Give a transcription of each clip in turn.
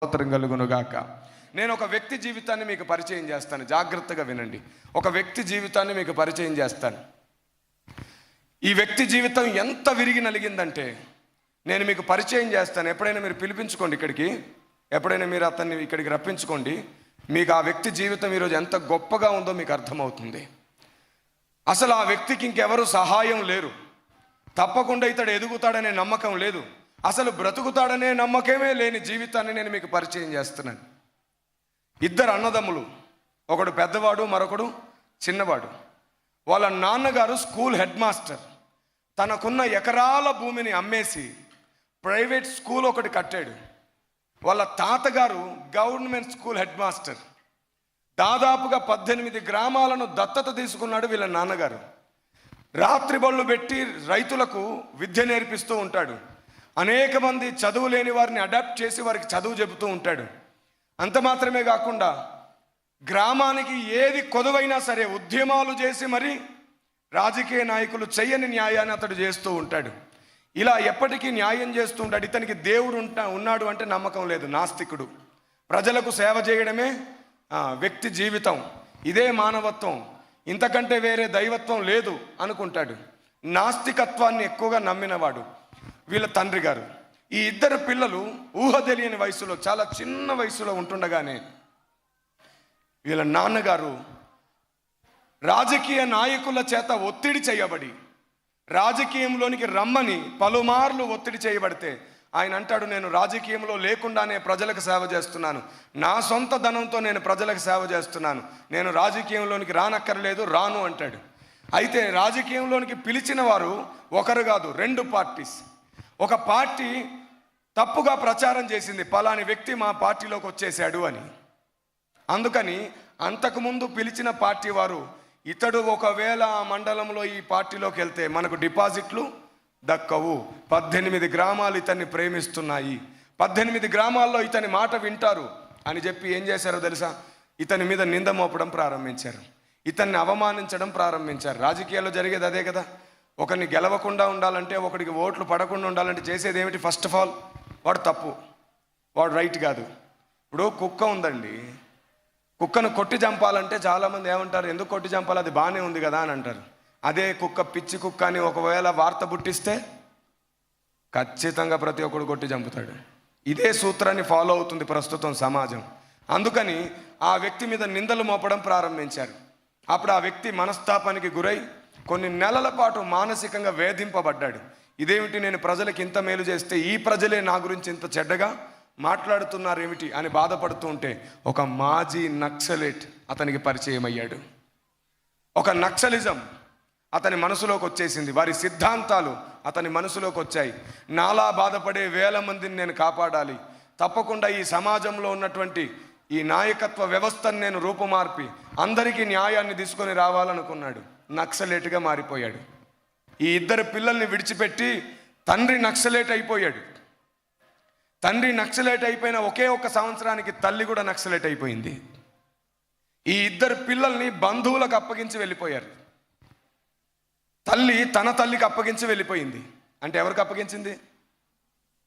స్తోత్రం కలుగునుగాక. నేను ఒక వ్యక్తి జీవితాన్ని మీకు పరిచయం చేస్తాను, జాగ్రత్తగా వినండి. ఒక వ్యక్తి జీవితాన్ని మీకు పరిచయం చేస్తాను. ఈ వ్యక్తి జీవితం ఎంత విరిగి నలిగిందంటే నేను మీకు పరిచయం చేస్తాను. ఎప్పుడైనా మీరు పిలిపించుకోండి ఇక్కడికి, ఎప్పుడైనా మీరు అతన్ని ఇక్కడికి రప్పించుకోండి. మీకు ఆ వ్యక్తి జీవితం ఈరోజు ఎంత గొప్పగా ఉందో మీకు అర్థమవుతుంది. అసలు ఆ వ్యక్తికి ఇంకెవరు సహాయం లేరు. తప్పకుండా ఇతడు ఎదుగుతాడనే నమ్మకం లేదు. అసలు బ్రతుకుతాడనే నమ్మకమే లేని జీవితాన్ని నేను మీకు పరిచయం చేస్తున్నాను. ఇద్దరు అన్నదమ్ములు, ఒకడు పెద్దవాడు, మరొకడు చిన్నవాడు. వాళ్ళ నాన్నగారు స్కూల్ హెడ్ మాస్టర్. తనకున్న ఎకరాల భూమిని అమ్మేసి ప్రైవేట్ స్కూల్ ఒకటి కట్టాడు. వాళ్ళ తాతగారు గవర్నమెంట్ స్కూల్ హెడ్ మాస్టర్. దాదాపుగా 18 గ్రామాలను దత్తత తీసుకున్నాడు వీళ్ళ నాన్నగారు. రాత్రి బళ్ళు పెట్టి రైతులకు విద్య నేర్పిస్తూ ఉంటాడు. అనేక మంది చదువు లేని వారిని అడాప్ట్ చేసి వారికి చదువు చెబుతూ ఉంటాడు. అంత మాత్రమే కాకుండా గ్రామానికి ఏది కొదువైనా సరే ఉద్యమాలు చేసి మరి రాజకీయ నాయకులు చెయ్యని న్యాయాన్ని అతడు చేస్తూ ఉంటాడు. ఇలా ఎప్పటికీ న్యాయం చేస్తూ ఉంటాడు. ఇతనికి దేవుడు ఉన్నాడు అంటే నమ్మకం లేదు, నాస్తికుడు. ప్రజలకు సేవ చేయడమే వ్యక్తి జీవితం, ఇదే మానవత్వం, ఇంతకంటే వేరే దైవత్వం లేదు అనుకుంటాడు. నాస్తికత్వాన్ని ఎక్కువగా నమ్మినవాడు వీళ్ళ తండ్రి గారు. ఈ ఇద్దరు పిల్లలు ఊహ తెలియని వయసులో, చాలా చిన్న వయసులో ఉంటుండగానే వీళ్ళ నాన్నగారు రాజకీయ నాయకుల చేత ఒత్తిడి చేయబడి రాజకీయంలోనికి రమ్మని పలుమార్లు ఒత్తిడి చేయబడితే ఆయన అంటాడు, నేను రాజకీయంలో లేకుండానే ప్రజలకు సేవ చేస్తున్నాను, నా సొంత ధనంతో నేను ప్రజలకు సేవ చేస్తున్నాను, నేను రాజకీయంలోనికి రానక్కర్లేదు, రాను అంటాడు. అయితే రాజకీయంలోనికి పిలిచిన వారు ఒకరు కాదు, 2 పార్టీస్. ఒక పార్టీ తప్పుగా ప్రచారం చేసింది, పలాని వ్యక్తి మా పార్టీలోకి వచ్చేసాడు అని. అందుకని అంతకుముందు పిలిచిన పార్టీ వారు, ఇతడు ఒకవేళ ఆ మండలంలో ఈ పార్టీలోకి వెళ్తే మనకు డిపాజిట్లు దక్కవు, 18 గ్రామాలు ఇతన్ని ప్రేమిస్తున్నాయి, 18 గ్రామాల్లో ఇతని మాట వింటారు అని చెప్పి ఏం చేశారో తెలుసా? ఇతని మీద నింద మోపడం ప్రారంభించారు, ఇతన్ని అవమానించడం ప్రారంభించారు. రాజకీయాల్లో జరిగేది అదే కదా. ఒకరిని గెలవకుండా ఉండాలంటే, ఒకడికి ఓట్లు పడకుండా ఉండాలంటే చేసేది ఏమిటి? ఫస్ట్ ఆఫ్ ఆల్ వాడు తప్పు, వాడు రైట్ కాదు. ఇప్పుడు కుక్క ఉందండి, కుక్కను కొట్టి చంపాలంటే చాలామంది ఏమంటారు, ఎందుకు కొట్టి చంపాలి, అది బాగానే ఉంది కదా అని అంటారు. అదే కుక్క పిచ్చి కుక్క అని ఒకవేళ వార్త పుట్టిస్తే ఖచ్చితంగా ప్రతి ఒక్కడు కొట్టి చంపుతాడు. ఇదే సూత్రాన్ని ఫాలో అవుతుంది ప్రస్తుతం సమాజం. అందుకని ఆ వ్యక్తి మీద నిందలు మోపడం ప్రారంభించారు. అప్పుడు ఆ వ్యక్తి మనస్తాపానికి గురై కొన్ని నెలల పాటు మానసికంగా వేధింపబడ్డాడు. ఇదేమిటి, నేను ప్రజలకు ఇంత మేలు చేస్తే ఈ ప్రజలే నా గురించి ఇంత చెడ్డగా మాట్లాడుతున్నారు ఏమిటి అని బాధపడుతూ ఉంటే ఒక మాజీ నక్సలైట్ అతనికి పరిచయం అయ్యాడు. ఒక నక్సలిజం అతని మనసులోకి వచ్చేసింది, వారి సిద్ధాంతాలు అతని మనసులోకి వచ్చాయి. నాలా బాధపడే వేల మందిని నేను కాపాడాలి, తప్పకుండా ఈ సమాజంలో ఉన్నటువంటి ఈ నాయకత్వ వ్యవస్థను నేను రూపుమార్పి అందరికీ న్యాయాన్ని తీసుకొని రావాలనుకున్నాడు. నక్సలేట్గా మారిపోయాడు. ఈ ఇద్దరు పిల్లల్ని విడిచిపెట్టి తండ్రి నక్సలేట్ అయిపోయాడు. తండ్రి నక్సలేట్ అయిపోయిన ఒకే ఒక్క సంవత్సరానికి తల్లి కూడా నక్సలేట్ అయిపోయింది. ఈ ఇద్దరు పిల్లల్ని బంధువులకు అప్పగించి వెళ్ళిపోయారు. తల్లి తన తల్లికి అప్పగించి వెళ్ళిపోయింది. అంటే ఎవరికి అప్పగించింది?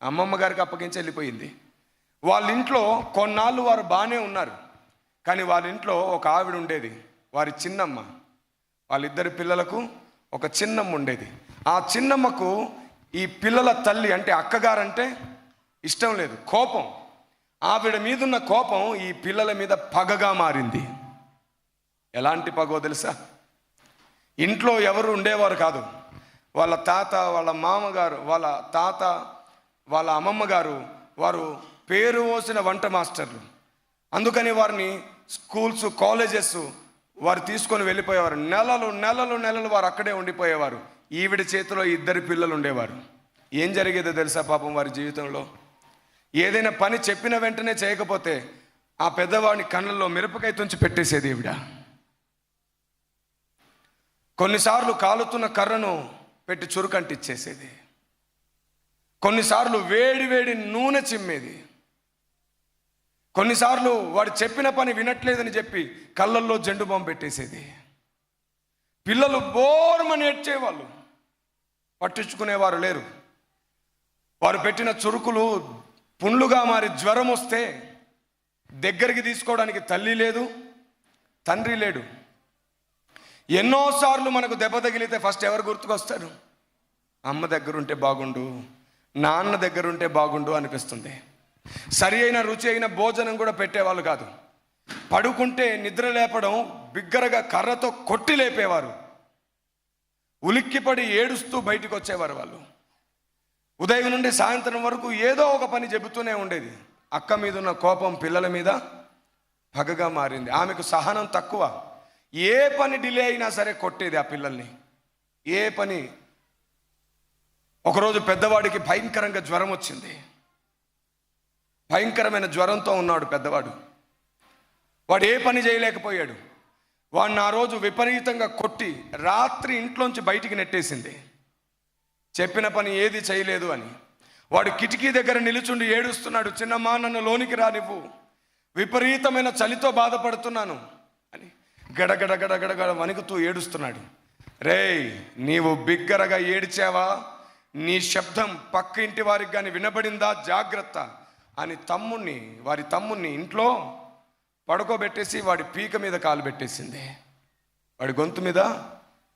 అమ్మమ్మ గారికి అప్పగించి వెళ్ళిపోయింది. వాళ్ళ ఇంట్లో కొన్నాళ్ళు వారు బాగానే ఉన్నారు. కానీ వాళ్ళ ఇంట్లో ఒక ఆవిడ ఉండేది, వారి చిన్నమ్మ. వాళ్ళిద్దరి పిల్లలకు ఒక చిన్నమ్మ ఉండేది. ఆ చిన్నమ్మకు ఈ పిల్లల తల్లి అంటే అక్కగారంటే ఇష్టం లేదు, కోపం. ఆవిడ మీదున్న కోపం ఈ పిల్లల మీద పగగా మారింది. ఎలాంటి పగో తెలుసా? ఇంట్లో ఎవరు ఉండేవారు కాదు. వాళ్ళ తాత, వాళ్ళ మామగారు, వాళ్ళ తాత, వాళ్ళ అమ్మమ్మ గారు వారు పేరు పోసిన వంట మాస్టర్లు. అందుకని వారిని స్కూల్స్, కాలేజెస్ వారు తీసుకొని వెళ్ళిపోయేవారు. నెలలు నెలలు నెలలు వారు అక్కడే ఉండిపోయేవారు. ఈవిడ చేతిలో 2 పిల్లలు ఉండేవారు. ఏం జరిగేదో తెలుసా పాపం వారి జీవితంలో? ఏదైనా పని చెప్పిన వెంటనే చేయకపోతే ఆ పెద్దవాడిని కళ్ళల్లో మిరపకాయ తుంచి పెట్టేసేది ఈవిడ. కొన్నిసార్లు కాలుతున్న కర్రను పెట్టి చురుకంటిచ్చేసేది. కొన్నిసార్లు వేడి వేడి నూనె చిమ్మేది. కొన్నిసార్లు వాడు చెప్పిన పని వినట్లేదని చెప్పి కళ్ళల్లో జెండు బాంబు పెట్టేసేది. పిల్లలు బోర్మని ఏడ్చేవాళ్ళు, పట్టించుకునేవారు లేరు. వారు పెట్టిన చురుకులు పుండ్లుగా మారి జ్వరం వస్తే దగ్గరికి తీసుకోవడానికి తల్లి లేదు, తండ్రి లేడు. ఎన్నోసార్లు మనకు దెబ్బ తగిలితే ఫస్ట్ ఎవరు గుర్తుకొస్తారు? అమ్మ దగ్గరుంటే బాగుండు, నాన్న దగ్గరుంటే బాగుండు అనిపిస్తుంది. సరి అయిన రుచి అయిన భోజనం కూడా పెట్టేవాళ్ళు కాదు. పడుకుంటే నిద్ర లేపడం బిగ్గరగా కర్రతో కొట్టి లేపేవారు. ఉలిక్కిపడి ఏడుస్తూ బయటికి వచ్చేవారు వాళ్ళు. ఉదయం నుండి సాయంత్రం వరకు ఏదో ఒక పని చెబుతూనే ఉండేది. అక్క మీద ఉన్న కోపం పిల్లల మీద పగగా మారింది. ఆమెకు సహనం తక్కువ. ఏ పని డిలే అయినా సరే కొట్టేది ఆ పిల్లల్ని. ఏ పని. ఒకరోజు పెద్దవాడికి భయంకరంగా జ్వరం వచ్చింది. భయంకరమైన జ్వరంతో ఉన్నాడు పెద్దవాడు. వాడు ఏ పని చేయలేకపోయాడు. వాడిని ఆ రోజు విపరీతంగా కొట్టి రాత్రి ఇంట్లోంచి బయటికి నెట్టేసింది. చెప్పిన పని ఏది చేయలేదు అని. వాడు కిటికీ దగ్గర నిలుచుండి ఏడుస్తున్నాడు. చిన్నమ్మా, నన్ను లోనికి రానివ్వు, విపరీతమైన చలితో బాధపడుతున్నాను అని గడగడ గడగడ వణుకుతూ ఏడుస్తున్నాడు. రేయ్, నీవు బిగ్గరగా ఏడ్చావా? నీ శబ్దం పక్క ఇంటి వారికి కానీ వినబడిందా? జాగ్రత్త అని వారి తమ్ముణ్ణి ఇంట్లో పడుకోబెట్టేసి వాడి పీక మీద కాలు పెట్టేసింది. వాడి గొంతు మీద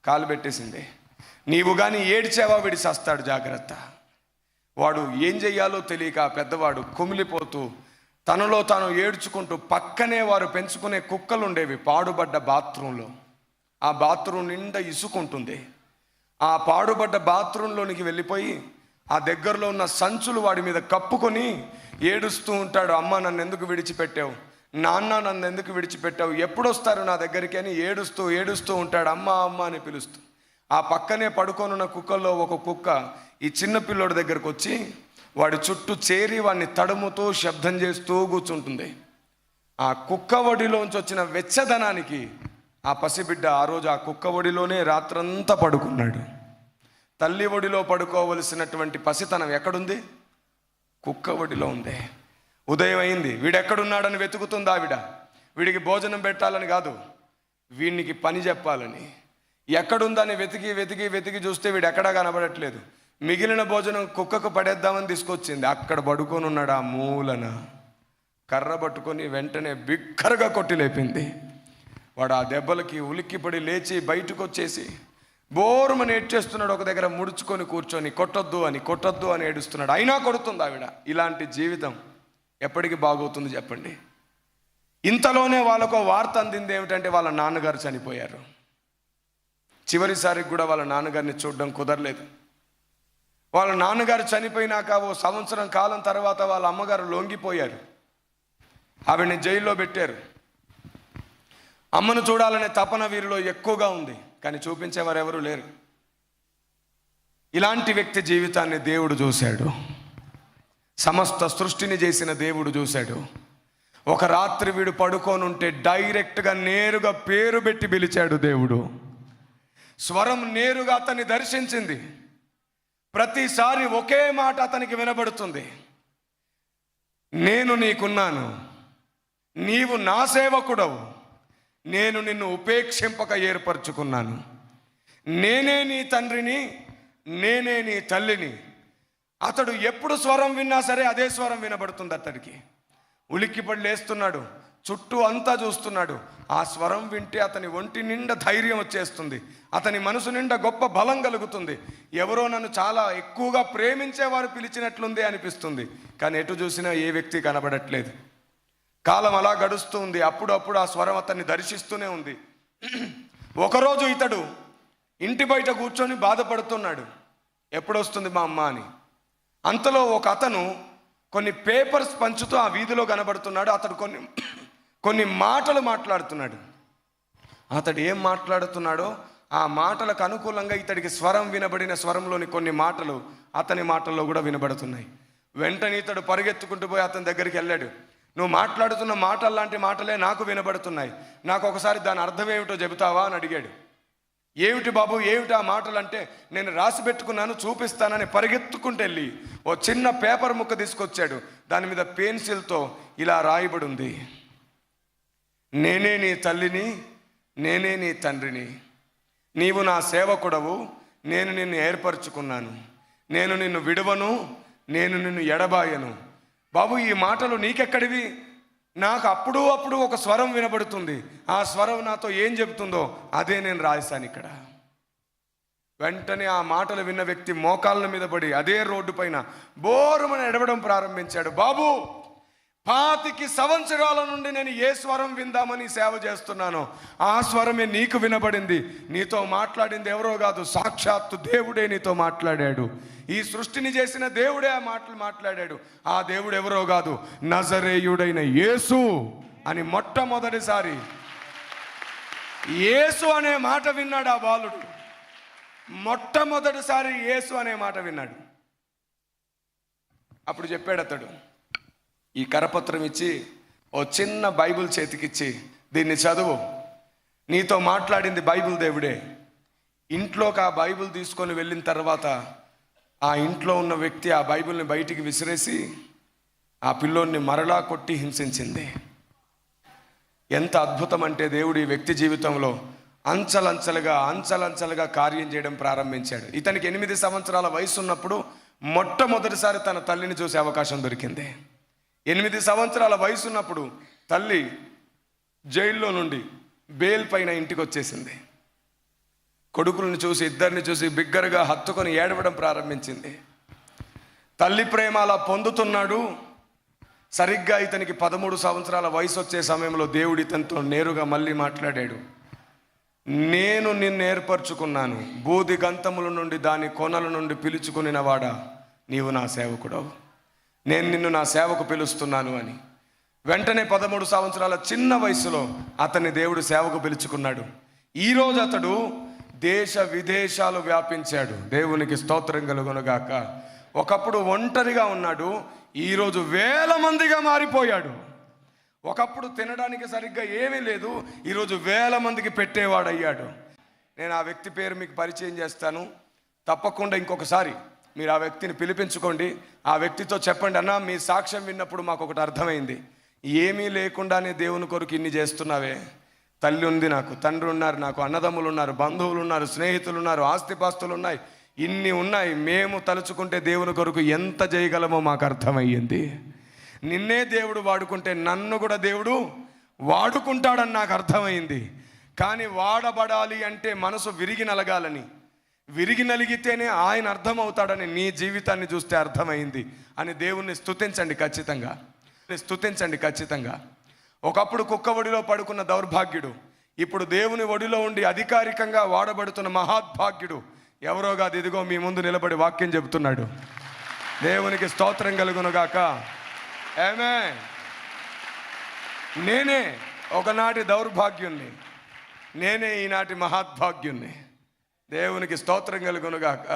కాలు పెట్టేసింది. నీవు కానీ ఏడ్చావా వీడి సస్తాడు, జాగ్రత్త. వాడు ఏం చెయ్యాలో తెలియక పెద్దవాడు కుమిలిపోతూ తనలో తాను ఏడ్చుకుంటూ, పక్కనే వారు పెంచుకునే కుక్కలు ఉండేవి పాడుబడ్డ బాత్రూంలో. ఆ బాత్రూమ్ నిండా ఇసుకుంటుంది. ఆ పాడుబడ్డ బాత్రూంలోనికి వెళ్ళిపోయి ఆ దగ్గరలో ఉన్న సంచులు వాడి మీద కప్పుకొని ఏడుస్తూ ఉంటాడు. అమ్మ, నన్ను ఎందుకు విడిచిపెట్టావు? నాన్న, నన్ను ఎందుకు విడిచిపెట్టావు? ఎప్పుడు వస్తారు నా దగ్గరికి అని ఏడుస్తూ ఉంటాడు. అమ్మ అమ్మ అని పిలుస్తూ. ఆ పక్కనే పడుకొనున్న కుక్కల్లో ఒక కుక్క ఈ చిన్న పిల్లోడి దగ్గరకు వచ్చి వాడి చుట్టూ చేరి వాడిని తడుముతూ శబ్దం చేస్తూ కూర్చుంటుంది. ఆ కుక్క ఒడిలోంచి వచ్చిన వెచ్చదనానికి ఆ పసిబిడ్డ ఆ రోజు ఆ కుక్క ఒడిలోనే రాత్రంతా పడుకున్నాడు. తల్లి ఒడిలో పడుకోవలసినటువంటి పసితనం ఎక్కడుంది? కుక్క ఒడిలో ఉంది. ఉదయం అయింది, వీడెక్కడున్నాడని వెతుకుతుంది ఆవిడ. వీడికి భోజనం పెట్టాలని కాదు, వీడికి పని చెప్పాలని. ఎక్కడుందని వెతికి చూస్తే వీడు ఎక్కడా కనబడట్లేదు. మిగిలిన భోజనం కుక్కకు పడేద్దామని తీసుకొచ్చింది. అక్కడ పడుకొని ఉన్నాడు ఆ మూలన. కర్ర పట్టుకొని వెంటనే బిక్కరగా కొట్టి లేపింది. వాడు ఆ దెబ్బలకి ఉలిక్కిపడి లేచి బయటకు వచ్చేసి బోరుమని ఏడ్చేస్తున్నాడు. ఒక దగ్గర ముడుచుకొని కూర్చొని కొట్టొద్దు అని ఏడుస్తున్నాడు. అయినా కొడుతుంది ఆవిడ. ఇలాంటి జీవితం ఎప్పటికి బాగవుతుంది చెప్పండి? ఇంతలోనే వాళ్ళకు వార్త అందింది ఏమిటంటే వాళ్ళ నాన్నగారు చనిపోయారు. చివరిసారికి కూడా వాళ్ళ నాన్నగారిని చూడడం కుదరలేదు. వాళ్ళ నాన్నగారు చనిపోయినాక ఓ సంవత్సరం కాలం తర్వాత వాళ్ళ అమ్మగారు లొంగిపోయారు. ఆవిడని జైల్లో పెట్టారు. అమ్మను చూడాలనే తపన వీరిలో ఎక్కువగా ఉంది, కానీ చూపించేవారు ఎవరు లేరు. ఇలాంటి వ్యక్తి జీవితాన్ని దేవుడు చూశాడు. సమస్త సృష్టిని చేసిన దేవుడు చూశాడు. ఒక రాత్రి వీడు పడుకోనుంటే డైరెక్ట్గా నేరుగా పేరు పెట్టి పిలిచాడు దేవుడు. స్వరం నేరుగా అతన్ని దర్శించింది. ప్రతిసారి ఒకే మాట అతనికి వినబడుతుంది. నేను నీకున్నాను, నీవు నా సేవకుడవు, నేను నిన్ను ఉపేక్షింపక ఏర్పరచుకున్నాను, నేనే నీ తండ్రిని, నేనే నీ తల్లిని. అతడు ఎప్పుడు స్వరం విన్నా సరే అదే స్వరం వినబడుతుంది అతడికి. ఉలిక్కిపడి లేస్తున్నాడు, చుట్టూ అంతా చూస్తున్నాడు. ఆ స్వరం వింటే అతని ఒంటి నిండా ధైర్యం వచ్చేస్తుంది, అతని మనసు నిండా గొప్ప బలం కలుగుతుంది. ఎవరో నన్ను చాలా ఎక్కువగా ప్రేమించేవారు పిలిచినట్లుంది అనిపిస్తుంది. కానీ ఎటు చూసినా ఏ వ్యక్తి కనబడట్లేదు. కాలం అలా గడుస్తూ ఉంది. అప్పుడప్పుడు ఆ స్వరం అతన్ని దర్శిస్తూనే ఉంది. ఒకరోజు ఇతడు ఇంటి బయట కూర్చొని బాధపడుతున్నాడు, ఎప్పుడొస్తుంది మా అమ్మ అని. అంతలో ఒక అతను కొన్ని పేపర్స్ పంచుతూ ఆ వీధిలో కనబడుతున్నాడు. అతడు కొన్ని మాటలు మాట్లాడుతున్నాడు. అతడు ఏం మాట్లాడుతున్నాడో ఆ మాటలకు అనుకూలంగా ఇతడికి స్వరం వినబడిన స్వరంలోని కొన్ని మాటలు అతని మాటల్లో కూడా వినబడుతున్నాయి. వెంటనే ఇతడు పరిగెత్తుకుంటూ పోయి అతని దగ్గరికి వెళ్ళాడు. నువ్వు మాట్లాడుతున్న మాటలు లాంటి మాటలే నాకు వినబడుతున్నాయి, నాకు ఒకసారి దాని అర్థం ఏమిటో చెబుతావా అని అడిగాడు. ఏమిటి బాబు, ఏమిటి ఆ మాటలు అంటే, నేను రాసి పెట్టుకున్నాను చూపిస్తానని పరిగెత్తుకుంటూ వెళ్ళి ఓ చిన్న పేపర్ ముక్క తీసుకొచ్చాడు. దాని మీద పెన్సిల్తో ఇలా రాయబడి ఉంది: నేనే నీ తల్లిని, నేనే నీ తండ్రిని, నీవు నా సేవకుడవు, నేను నిన్ను ఏర్పరచుకున్నాను, నేను నిన్ను విడువను, నేను నిన్ను ఎడబాయను, బాబు ఈ మాటలు నీకెక్కడివి? నాకు అప్పుడు ఒక స్వరం వినబడుతుంది. ఆ స్వరం నాతో ఏం చెబుతుందో అదే నేను రాశాను ఇక్కడ. వెంటనే ఆ మాటలు విన్న వ్యక్తి మోకాళ్ళ మీద పడి అదే రోడ్డు పైన బోరుమని ఎడవడం ప్రారంభించాడు. బాబు, 25 సంవత్సరాల నుండి నేను ఏ స్వరం విందామని సేవ చేస్తున్నాను, ఆ స్వరమే నీకు వినబడింది. నీతో మాట్లాడింది ఎవరో కాదు, సాక్షాత్తు దేవుడే నీతో మాట్లాడాడు. ఈ సృష్టిని చేసిన దేవుడే ఆ మాటలు మాట్లాడాడు. ఆ దేవుడు ఎవరో కాదు, నజరేయుడైన యేసు అని మొట్టమొదటిసారి యేసు అనే మాట విన్నాడు ఆ బాలుడు. మొట్టమొదటిసారి యేసు అనే మాట విన్నాడు. అప్పుడు చెప్పాడు అతడు, ఈ కరపత్రం ఇచ్చి ఓ చిన్న బైబిల్ చేతికిచ్చి దీన్ని చదువు, నీతో మాట్లాడింది బైబిల్ దేవుడే. ఇంట్లోకి ఆ బైబిల్ తీసుకొని వెళ్ళిన తర్వాత ఆ ఇంట్లో ఉన్న వ్యక్తి ఆ బైబిల్ని బయటికి విసిరేసి ఆ పిల్లోడిని మరలా కొట్టి హింసించింది. ఎంత అద్భుతం అంటే దేవుడు ఈ వ్యక్తి జీవితంలో అంచలంచలుగా కార్యం చేయడం ప్రారంభించాడు. ఇతనికి 8 సంవత్సరాల వయసు ఉన్నప్పుడు మొట్టమొదటిసారి తన తల్లిని చూసే అవకాశం దొరికింది. 8 సంవత్సరాల వయసు ఉన్నప్పుడు తల్లి జైల్లో నుండి బెయిల్ పైన ఇంటికి వచ్చేసింది. కొడుకులను చూసి, ఇద్దరిని చూసి బిగ్గరగా హత్తుకొని ఏడవడం ప్రారంభించింది. తల్లి ప్రేమ అలా పొందుతున్నాడు. సరిగ్గా ఇతనికి 13 సంవత్సరాల వయసు వచ్చే సమయంలో దేవుడు ఇతనితో నేరుగా మళ్ళీ మాట్లాడాడు. నేను నిన్ను ఏర్పరచుకున్నాను, బూది గంతముల నుండి దాని కొనల నుండి పిలుచుకునిన వాడా, నీవు నా సేవకుడవు, నేను నిన్ను నా సేవకు పిలుస్తున్నాను అని. వెంటనే 13 సంవత్సరాల చిన్న వయసులో అతన్ని దేవుడు సేవకు పిలుచుకున్నాడు. ఈరోజు అతడు దేశ విదేశాలు వ్యాపించాడు. దేవునికి స్తోత్రం కలుగునుగాక. ఒకప్పుడు ఒంటరిగా ఉన్నాడు, ఈరోజు 1000 మందిగా మారిపోయాడు. ఒకప్పుడు తినడానికి సరిగ్గా ఏమీ లేదు, ఈరోజు 1000 మందికి పెట్టేవాడయ్యాడు. నేను ఆ వ్యక్తి పేరు మీకు పరిచయం చేస్తాను. తప్పకుండా ఇంకొకసారి మీరు ఆ వ్యక్తిని పిలిపించుకోండి. ఆ వ్యక్తితో చెప్పండి, అన్న మీ సాక్ష్యం విన్నప్పుడు మాకు ఒకటి అర్థమైంది, ఏమీ లేకుండానే దేవుని కొరకు ఇన్ని చేస్తున్నావే. తల్లి ఉంది నాకు, తండ్రి ఉన్నారు, నాకు అన్నదమ్ములు ఉన్నారు, బంధువులు ఉన్నారు, స్నేహితులు ఉన్నారు, ఆస్తిపాస్తులు ఉన్నాయి, ఇన్ని ఉన్నాయి. మేము తలుచుకుంటే దేవుని కొరకు ఎంత చేయగలమో మాకు అర్థమయ్యింది. నిన్నే దేవుడు వాడుకుంటే నన్ను కూడా దేవుడు వాడుకుంటాడని నాకు అర్థమైంది. కానీ వాడబడాలి అంటే మనసు విరిగి నలగాలని, విరిగి నలిగితేనే ఆయన అర్థమవుతాడని నీ జీవితాన్ని చూస్తే అర్థమైంది అని దేవుణ్ణి స్తుతించండి ఖచ్చితంగా. ఒకప్పుడు కుక్క ఒడిలో పడుకున్న దౌర్భాగ్యుడు ఇప్పుడు దేవుని ఒడిలో ఉండి అధికారికంగా వాడబడుతున్న మహాద్భాగ్యుడు ఎవరో కాదు, ఇదిగో మీ ముందు నిలబడి వాక్యం చెబుతున్నాడు. దేవునికి స్తోత్రం కలుగునుగాక. ఆమేన్. నేనే ఒకనాటి దౌర్భాగ్యుణ్ణి, నేనే ఈనాటి మహాద్భాగ్యుణ్ణి. దేవునికి స్తోత్రం కలుగునుగాక.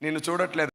నిన్ను చూడట్లేదు.